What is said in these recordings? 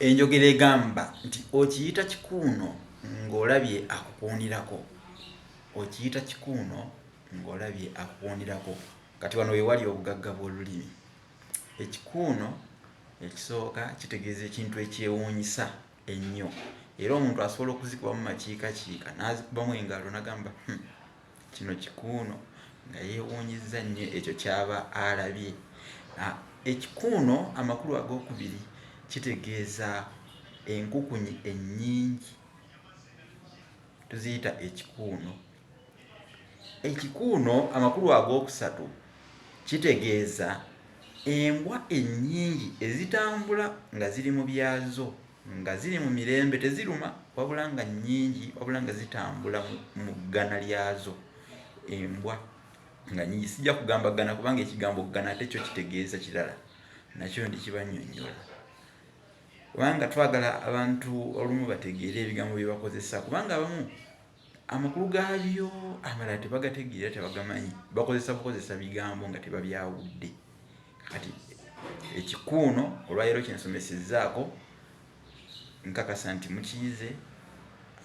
enjogera egamba nti okiyita kikuuno ng'olabye akukuunirako. Okiyita kikuuno ng'olabye akukuunirako. Kati wano we wali obugagga bw'olulimi. Ekikuuno ekisooka kitegeeza ekintu ekyewuunyisa ennyo, era omuntu asobola okuzikubamu makiikakiika n'azikubamu engalo n'agamba kino kikuuno, nga yeewuunyizza nnyo ekyo ky'aba alabye. Ekikuuno amakulu ag'okubiri kitegeeza enkukunyi ennyingi, tuziyita ekikuuno. Ekikuuno amakulu ag'okusatu kitegeeza embwa ennyingi ezitambula nga ziri mu byazo, nga ziri mu mirembe, teziruma wabula nga nnyingi, wabula nga zitambula mu ggana lyazo. Embwa nga nnyingi, sijja kugamba ggana kubanga ekigambo ggana ate kyo kitegeeza kirala, nakyo ndikibannyonnyola. Kubanga twagala abantu olumu bategeere ebigambo bye bakozesa, kubanga abamu amakulu gaabyo amalala tebagategeera, tebagamanyi, bakozesa bigambo nga tebabyawudde. Kati ekikuuno olwaleero kyensomesezzaako, nkakasa nti mukiyize.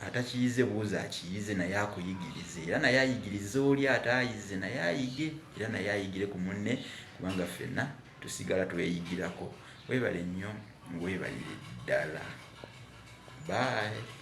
Atakiyize buuza akiyize naye akuyigirize, era naye ayigirize oli ataayize naye ayige, era naye ayigire ku munne, kubanga ffenna tusigala tweyigirako. Weebale nnyo, weebalire ddala. Bye.